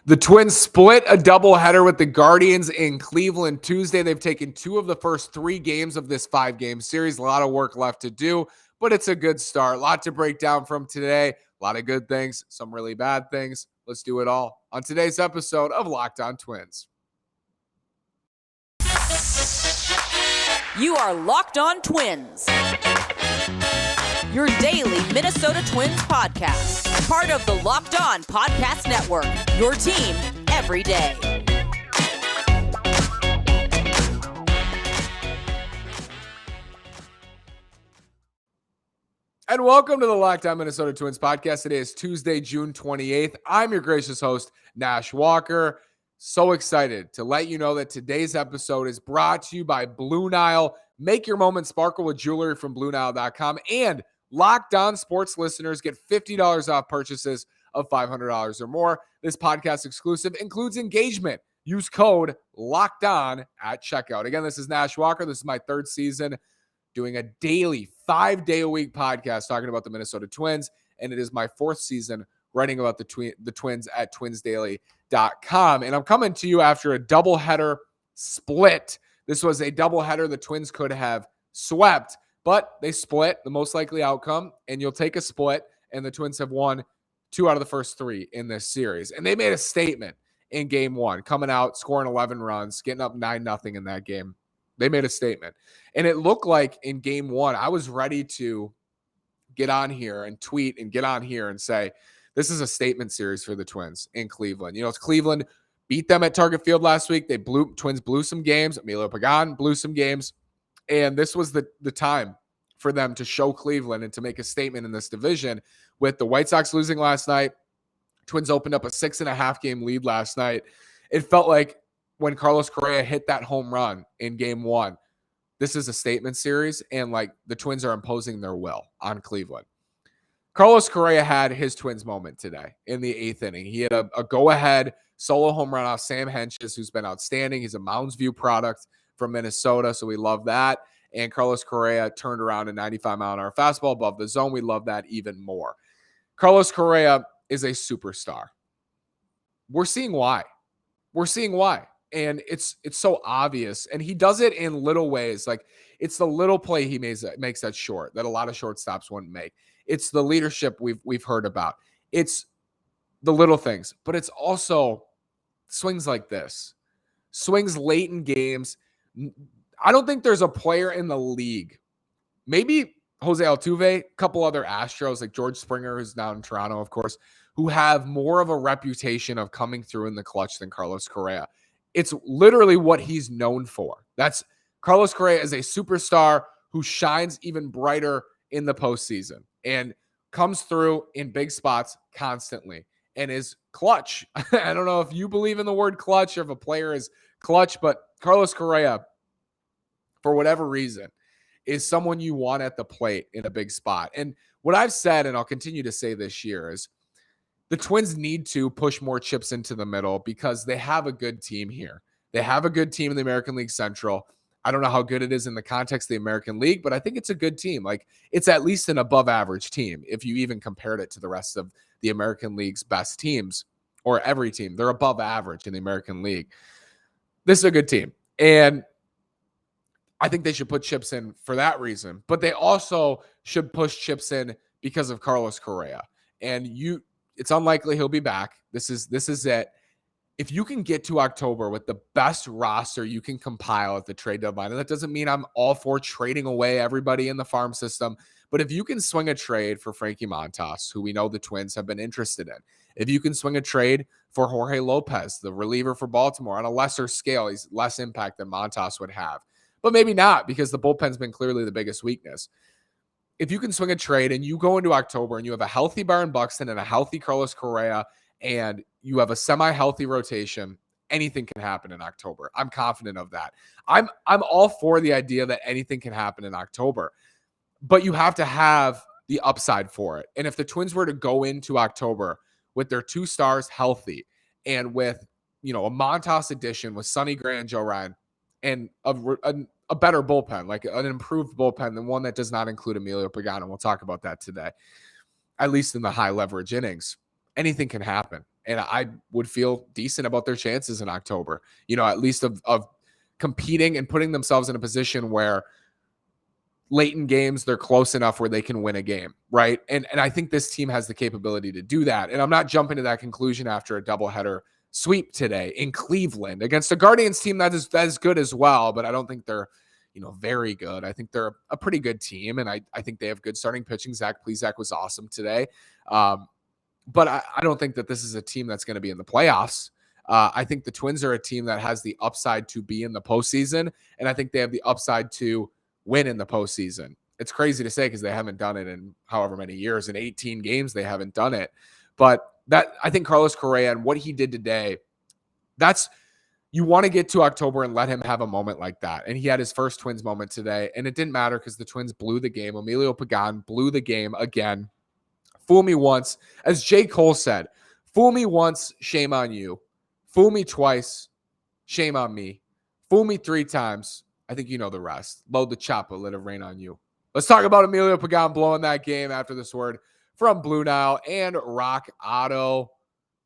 The Twins split a doubleheader with the Guardians in Cleveland Tuesday. They've taken 2 of the first 3 games of this 5-game series. A lot of work left to do, but it's a good start. A lot to break down from today. A lot of good things, some really bad things. Let's do it all on today's episode of Locked On Twins. You are Locked On Twins, your daily Minnesota Twins podcast. Part of the Locked On Podcast Network, your team every day. And welcome to the Locked On Minnesota Twins podcast. Today is Tuesday, June 28th. I'm your gracious host, Nash Walker. So excited to let you know that today's episode is brought to you by Blue Nile. Make your moment sparkle with jewelry from BlueNile.com. And Locked On Sports listeners get $50 off purchases of $500 or more. This podcast exclusive includes engagement. Use code LOCKEDON at checkout. Again, this is Nash Walker. This is my 3rd season doing a daily 5-day-a-week podcast talking about the Minnesota Twins. And it is my 4th season writing about the Twins at twinsdaily.com. And I'm coming to you after a doubleheader split. This was a doubleheader the Twins could have swept, but they split, the most likely outcome, and you'll take a split, and the Twins have won 2 out of the first 3 in this series. And they made a statement in game 1, coming out, scoring 11 runs, getting up 9-0 in that game. They made a statement. And it looked like in game 1, I was ready to get on here and tweet and get on here and say, this is a statement series for the Twins in Cleveland. You know, it's Cleveland beat them at Target Field last week. Twins blew some games. Emilio Pagán blew some games. And this was the time for them to show Cleveland and to make a statement in this division. With the White Sox losing last night, Twins opened up a 6.5 game lead last night. It felt like when Carlos Correa hit that home run in game 1, this is a statement series, and like the Twins are imposing their will on Cleveland. Carlos Correa had his Twins moment today in the 8th inning. He had a go-ahead solo home run off Sam Hentges, who's been outstanding. He's a Mounds View product from Minnesota, so we love that. And Carlos Correa turned around a 95-mile-an-hour fastball above the zone. We love that even more. Carlos Correa is a superstar. We're seeing why. And it's so obvious. And he does it in little ways. Like, it's the little play he makes that short that a lot of shortstops wouldn't make. It's the leadership we've heard about. It's the little things. But it's also swings like this. Swings late in games. I don't think there's a player in the league, maybe Jose Altuve, a couple other Astros like George Springer, who's now in Toronto, of course, who have more of a reputation of coming through in the clutch than Carlos Correa. It's literally what he's known for. That's Carlos Correa is a superstar who shines even brighter in the postseason and comes through in big spots constantly and is clutch. I don't know if you believe in the word clutch or if a player is clutch, but Carlos Correa, for whatever reason, is someone you want at the plate in a big spot. And what I've said, and I'll continue to say this year, is the Twins need to push more chips into the middle because they have a good team here. They have a good team in the American League Central. I don't know how good it is in the context of the American League, but I think it's a good team. Like, it's at least an above average team if you even compared it to the rest of the American League's best teams, or every team. They're above average in the American League. This is a good team. And I think they should put chips in for that reason, but they also should push chips in because of Carlos Correa. And it's unlikely he'll be back. This is it. If you can get to October with the best roster you can compile at the trade deadline, and that doesn't mean I'm all for trading away everybody in the farm system, but if you can swing a trade for Frankie Montas, who we know the Twins have been interested in, if you can swing a trade for Jorge Lopez, the reliever for Baltimore, on a lesser scale, he's less impact than Montas would have, but maybe not because the bullpen's been clearly the biggest weakness. If you can swing a trade and you go into October and you have a healthy Byron Buxton and a healthy Carlos Correa and you have a semi-healthy rotation, anything can happen in October. I'm confident of that. I'm all for the idea that anything can happen in October, but you have to have the upside for it. And if the Twins were to go into October with their 2 stars healthy and with, a Montas addition with Sonny Gray and Joe Ryan and a better bullpen, like an improved bullpen than one that does not include Emilio Pagán, and we'll talk about that today, at least in the high leverage innings. anything can happen. And I would feel decent about their chances in October, at least of competing and putting themselves in a position where late in games, they're close enough where they can win a game, right? And I think this team has the capability to do that. And I'm not jumping to that conclusion after a doubleheader sweep today in Cleveland against a Guardians team that is good as well, but I don't think they're, very good. I think they're a pretty good team, and I think they have good starting pitching. Zach Plesac was awesome today. But I don't think that this is a team that's going to be in the playoffs. I think the Twins are a team that has the upside to be in the postseason, and I think they have the upside to win in the postseason. It's crazy to say because they haven't done it in however many years. In 18 games, they haven't done it. But I think Carlos Correa and what he did today, you want to get to October and let him have a moment like that. And he had his first Twins moment today, and it didn't matter because the Twins blew the game. Emilio Pagán blew the game again. Fool me once. As J. Cole said, fool me once, shame on you. Fool me twice, shame on me. Fool me 3 times. I think you know the rest. Load the chopper, let it rain on you. Let's talk about Emilio Pagán blowing that game after this word from Blue Nile and Rock Auto.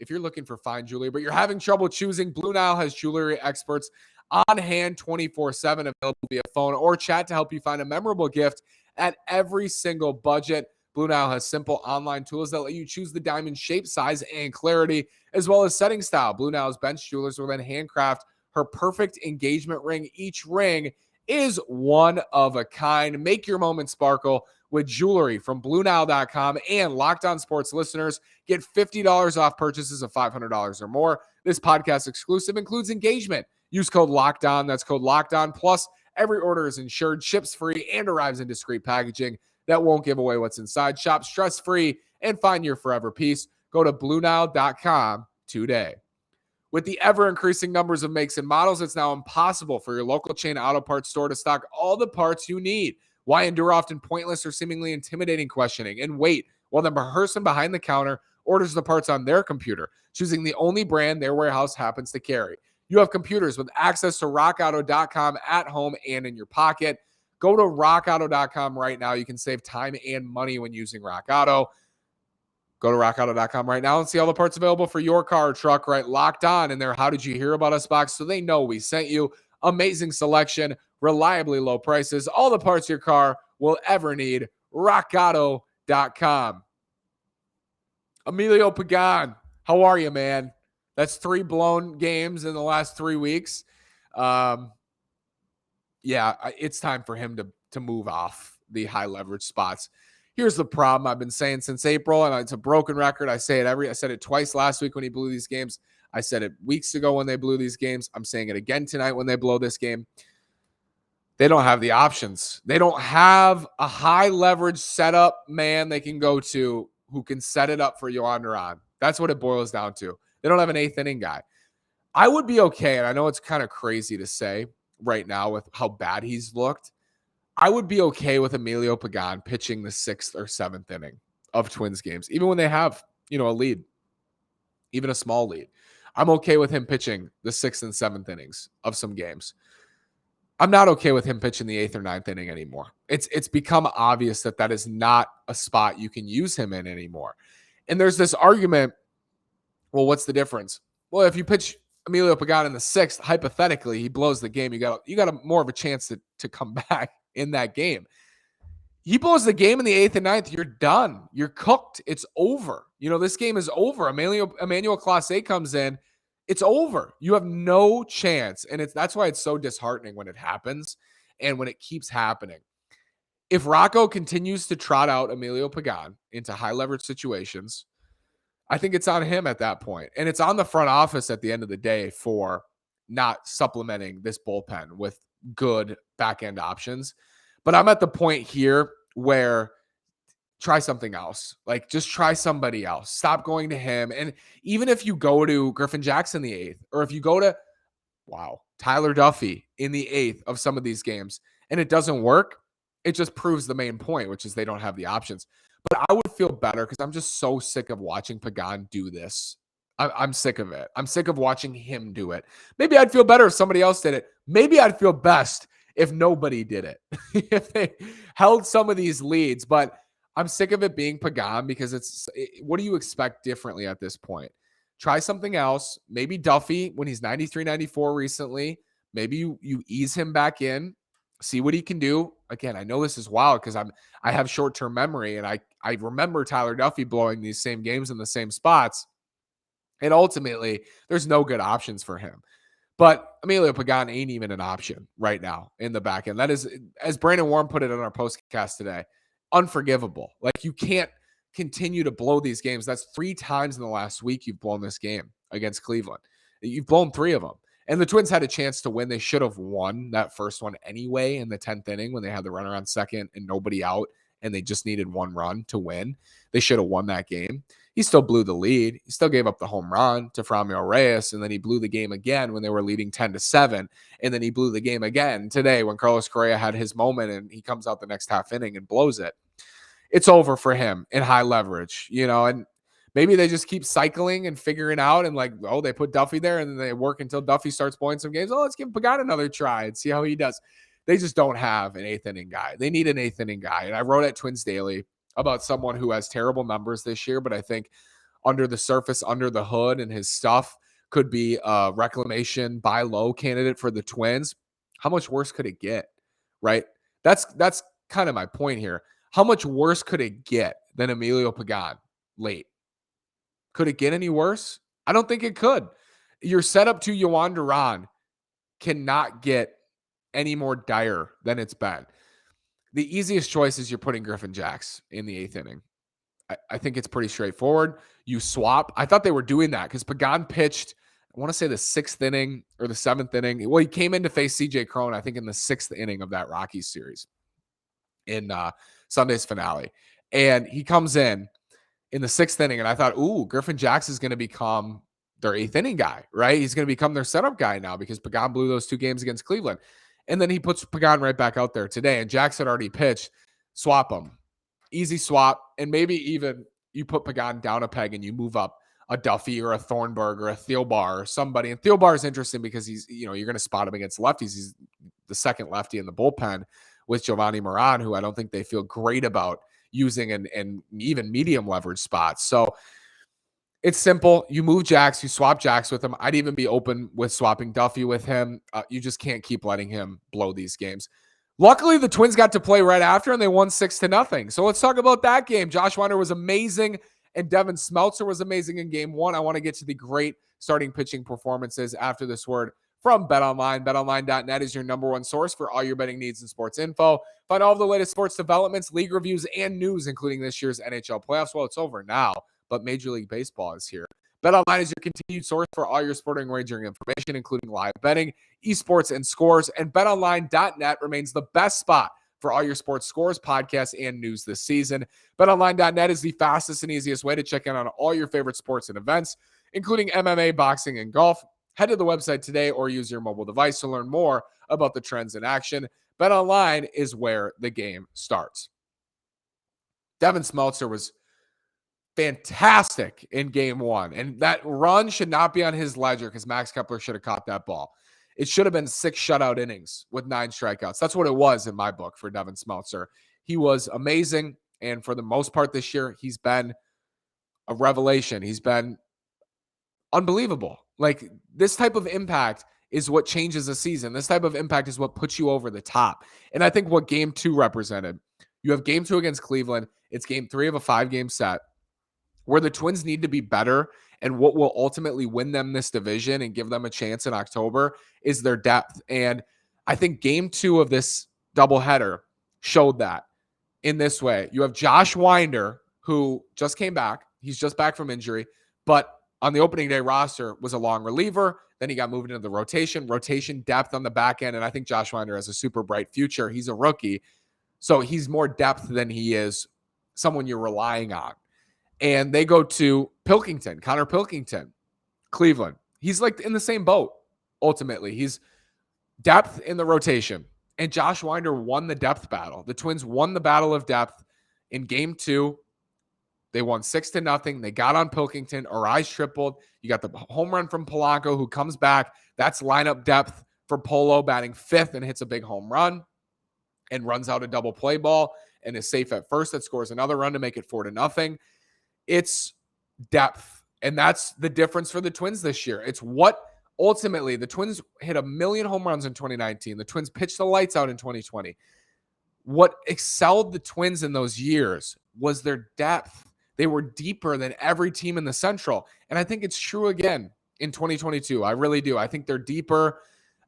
If you're looking for fine jewelry, but you're having trouble choosing, Blue Nile has jewelry experts on hand 24/7 available via phone or chat to help you find a memorable gift at every single budget. Blue Nile has simple online tools that let you choose the diamond shape, size, and clarity, as well as setting style. Blue Nile's bench jewelers will then handcraft her perfect engagement ring. Each ring is one of a kind. Make your moment sparkle with jewelry from BlueNile.com, and Locked On Sports listeners get $50 off purchases of $500 or more. This podcast exclusive includes engagement. Use code Locked On. That's code Locked On. Plus, every order is insured, ships free, and arrives in discreet packaging that won't give away what's inside. Shop stress-free and find your forever piece. Go to BlueNile.com today. With the ever-increasing numbers of makes and models, it's now impossible for your local chain auto parts store to stock all the parts you need. Why endure often pointless or seemingly intimidating questioning and wait while the person behind the counter orders the parts on their computer, choosing the only brand their warehouse happens to carry? You have computers with access to rockauto.com at home and in your pocket. Go to rockauto.com right now. You can save time and money when using Rock Auto. Go to rockauto.com right now and see all the parts available for your car or truck, right? Locked On in their How Did You Hear About Us box, so they know we sent you. Amazing selection, reliably low prices, all the parts your car will ever need. rockauto.com. Emilio Pagán, how are you, man? That's 3 blown games in the last 3 weeks. It's time for him to move off the high leverage spots. Here's the problem I've been saying since April, and it's a broken record. I said it twice last week when he blew these games. I said it weeks ago when they blew these games. I'm saying it again tonight when they blow this game. They don't have the options. They don't have a high leverage setup man they can go to who can set it up for Yohan Duran. That's what it boils down to. They don't have an 8th inning guy. I would be okay, and I know it's kind of crazy to say right now with how bad he's looked. I would be okay with Emilio Pagán pitching the 6th or 7th inning of Twins games, even when they have, a lead, even a small lead. I'm okay with him pitching the 6th and 7th innings of some games. I'm not okay with him pitching the 8th or 9th inning anymore. It's become obvious that is not a spot you can use him in anymore. And there's this argument, well, what's the difference? Well, if you pitch Emilio Pagán in the 6th, hypothetically, he blows the game. You got a more of a chance to come back in that game. He blows the game in the 8th and 9th, you're done. You're cooked. It's over. This game is over. Emmanuel Clase comes in. It's over. You have no chance. And that's why it's so disheartening when it happens and when it keeps happening. If Rocco continues to trot out Emilio Pagán into high leverage situations, I think it's on him at that point. And it's on the front office at the end of the day for not supplementing this bullpen with good back end options. But I'm at the point here where try something else. Like, just try somebody else. Stop going to him. And even if you go to Griffin Jackson the 8th, or if you go to, Tyler Duffy in the 8th of some of these games, and it doesn't work, it just proves the main point, which is they don't have the options. But I would feel better because I'm just so sick of watching Pagán do this. I'm sick of it. I'm sick of watching him do it. Maybe I'd feel better if somebody else did it. Maybe I'd feel best if nobody did it, if they held some of these leads. But I'm sick of it being Pagán because what do you expect differently at this point? Try something else. Maybe Duffy when he's 93, 94 recently. Maybe you ease him back in, see what he can do. Again, I know this is wild because I have short-term memory and I remember Tyler Duffy blowing these same games in the same spots. And ultimately, there's no good options for him. But Emilio Pagán ain't even an option right now in the back end. That is, as Brandon Warren put it on our postcast today, unforgivable. Like, you can't continue to blow these games. That's 3 times in the last week you've blown this game against Cleveland. You've blown 3 of them. And the Twins had a chance to win. They should have won that first one anyway in the 10th inning when they had the runner on second and nobody out, and they just needed 1 run to win. They should have won that game. He still blew the lead. He still gave up the home run to Franmil Reyes, and then he blew the game again when they were leading 10-7, and then he blew the game again today when Carlos Correa had his moment, and he comes out the next half inning and blows it. It's over for him in high leverage, and maybe they just keep cycling and figuring out and they put Duffy there, and then they work until Duffy starts blowing some games. Let's give Pagán another try and see how he does. They just don't have an 8th inning guy. They need an 8th inning guy, and I wrote at Twins Daily about someone who has terrible numbers this year, but I think under the surface, under the hood, and his stuff could be a reclamation buy low candidate for the Twins. How much worse could it get? Right? That's kind of my point here. How much worse could it get than Emilio Pagán late? Could it get any worse? I don't think it could. Your setup to Yohan Duran cannot get any more dire than it's been. The easiest choice is you're putting Griffin Jax in the 8th inning. I think it's pretty straightforward. You swap. I thought they were doing that because Pagán pitched, I want to say the 6th inning or the 7th inning. Well, he came in to face CJ Cron, I think, in the 6th inning of that Rockies series in Sunday's finale. And he comes in the 6th inning, and I thought, Griffin Jax is going to become their 8th inning guy, right? He's going to become their setup guy now because Pagán blew those 2 games against Cleveland. And then he puts Pagán right back out there today, and Jax had already pitched. Swap him. Easy swap, and maybe even you put Pagán down a peg and you move up a Duffy or a Thornburg or a Thielbar or somebody. And Thielbar is interesting because he's, you're going to spot him against lefties. He's the second lefty in the bullpen with Giovanni Moran, who I don't think they feel great about using and even medium leverage spots. So it's simple. You move Jax, you swap Jax with him. I'd even be open with swapping Duffy with him. You just can't keep letting him blow these games. Luckily, the Twins got to play right after, and they won 6-0. So let's talk about that game. Josh Winder was amazing, and Devin Smeltzer was amazing in game 1. I want to get to the great starting pitching performances after this word from BetOnline. BetOnline.net is your #1 source for all your betting needs and sports info. Find all of the latest sports developments, league reviews, and news, including this year's NHL playoffs. Well, it's over now, but Major League Baseball is here. BetOnline is your continued source for all your sporting wagering information, including live betting, esports, and scores. And BetOnline.net remains the best spot for all your sports scores, podcasts, and news this season. BetOnline.net is the fastest and easiest way to check in on all your favorite sports and events, including MMA, boxing, and golf. Head to the website today or use your mobile device to learn more about the trends in action. BetOnline is where the game starts. Devin Smeltzer was fantastic in game 1. And that run should not be on his ledger because Max Kepler should have caught that ball. It should have been 6 shutout innings with 9 strikeouts. That's what it was in my book for Devin Smeltzer. He was amazing. And for the most part this year, he's been a revelation. He's been unbelievable. Like, this type of impact is what changes a season. This type of impact is what puts you over the top. And I think what game 2 represented, you have game 2 against Cleveland. It's game 3 of a 5-game set, where the Twins need to be better, and what will ultimately win them this division and give them a chance in October is their depth. And I think game 2 of this doubleheader showed that in this way. You have Josh Winder, who just came back. He's just back from injury, but on the opening day roster was a long reliever. Then he got moved into the rotation depth on the back end. And I think Josh Winder has a super bright future. He's a rookie, so he's more depth than he is someone you're relying on. And they go to Pilkington, Connor Pilkington, Cleveland. He's like in the same boat, ultimately. He's depth in the rotation. And Josh Winder won the depth battle. The Twins won the battle of depth in game 2. They won 6-0. They got on Pilkington. Arise tripled. You got the home run from Polanco, who comes back. That's lineup depth for Polo, batting 5th and hits a big home run and runs out a double play ball. and is safe at first that scores another run to make it 4-0. It's depth. And that's the difference for the Twins this year. It's what ultimately the Twins hit 1,000,000 home runs in 2019. The Twins pitched the lights out in 2020. What excelled the Twins in those years was their depth. They were deeper than every team in the Central. And I think it's true again in 2022. I really do. I think they're deeper.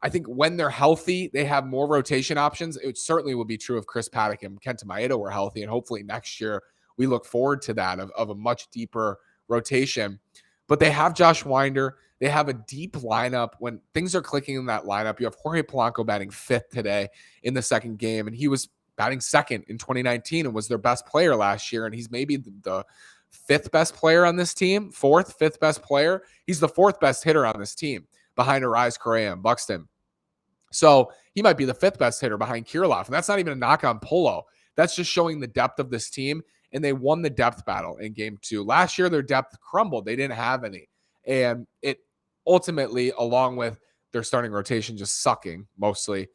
I think when they're healthy, they have more rotation options. It certainly would be true if Chris Paddock and Kenta Maeda were healthy. And hopefully next year we look forward to that of a much deeper rotation. But they have Josh Winder. They have a deep lineup. When things are clicking in that lineup, you have Jorge Polanco batting 5th today in the second game. And he was batting 2nd in 2019 and was their best player last year. And he's maybe the 5th best player on this team, 4th, 5th best player. He's the 4th best hitter on this team behind Arise, Correa, and Buxton. So he might be the 5th best hitter behind Kirilloff. And that's not even a knock on Polo. That's just showing the depth of this team. And they won the depth battle in game 2. Last year, their depth crumbled. They didn't have any. And it ultimately, along with their starting rotation just sucking mostly,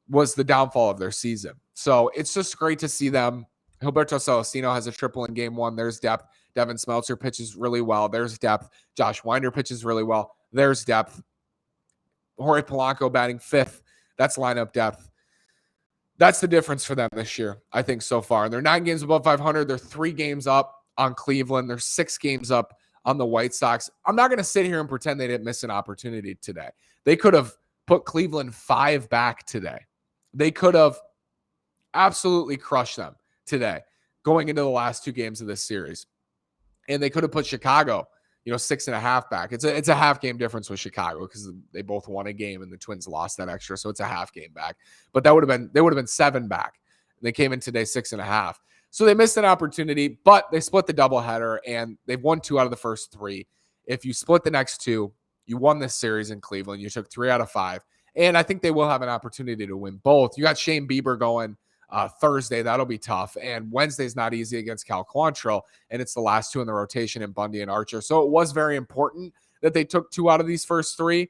was the downfall of their season. So it's just great to see them. Gilberto Celestino has a triple in game 1. There's depth. Devin Smeltzer pitches really well. There's depth. Josh Winder pitches really well. There's depth. Jorge Polanco batting 5th. That's lineup depth. That's the difference for them this year, I think, so far. And they're 9 games above 500. They're 3 games up on Cleveland. They're 6 games up on the White Sox. I'm not going to sit here and pretend they didn't miss an opportunity today. They could have put Cleveland 5 back today. They could have absolutely crushed them today going into the last 2 games of this series. And they could have put Chicago, 6.5 back. It's a half game difference with Chicago because they both won a game and the Twins lost that extra. So it's a half game back, but they would have been 7 back. They came in today 6.5. So they missed an opportunity, but they split the doubleheader and they've won 2 out of the first 3. If you split the next 2, you won this series in Cleveland. You took 3 out of 5. And I think they will have an opportunity to win both. You got Shane Bieber going Thursday. That'll be tough. And Wednesday's not easy against Cal Quantrill. And it's the last 2 in the rotation in Bundy and Archer. So it was very important that they took 2 out of these first 3.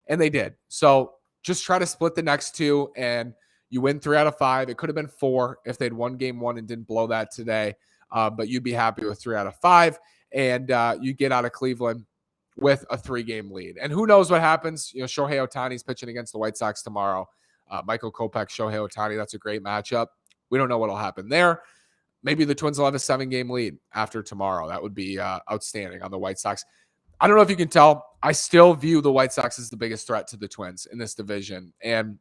And they did. So just try to split the next 2 and you win 3 out of 5. It could have been 4 if they'd won game 1 and didn't blow that today. But you'd be happy with 3 out of 5. And you get out of Cleveland with a 3-game lead. And who knows what happens? Shohei Ohtani's pitching against the White Sox tomorrow. Michael Kopech, Shohei Ohtani, that's a great matchup. We don't know what will happen there. Maybe the Twins will have a 7-game lead after tomorrow. That would be outstanding on the White Sox. I don't know if you can tell. I still view the White Sox as the biggest threat to the Twins in this division. And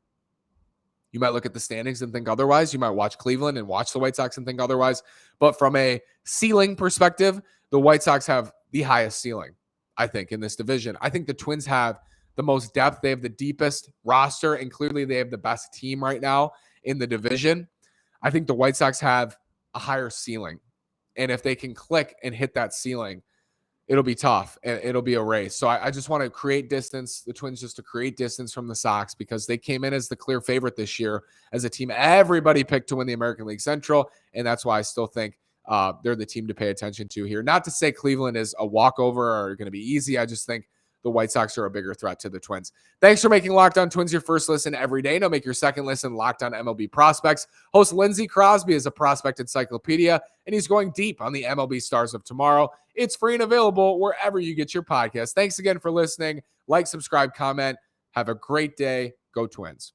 you might look at the standings and think otherwise. You might watch Cleveland and watch the White Sox and think otherwise. But from a ceiling perspective, the White Sox have the highest ceiling, I think, in this division. I think the Twins have the most depth. They have the deepest roster, and clearly they have the best team right now in the division. I think the White Sox have a higher ceiling. And if they can click and hit that ceiling, it'll be tough and it'll be a race. So I just want to create distance, the Twins just to create distance from the Sox because they came in as the clear favorite this year as a team everybody picked to win the American League Central. And that's why I still think they're the team to pay attention to here. Not to say Cleveland is a walkover or going to be easy. I just think the White Sox are a bigger threat to the Twins. Thanks for making Locked On Twins your first listen every day. Now make your second listen Locked On MLB Prospects. Host Lindsey Crosby is a prospect encyclopedia, and he's going deep on the MLB stars of tomorrow. It's free and available wherever you get your podcast. Thanks again for listening. Like, subscribe, comment. Have a great day. Go Twins.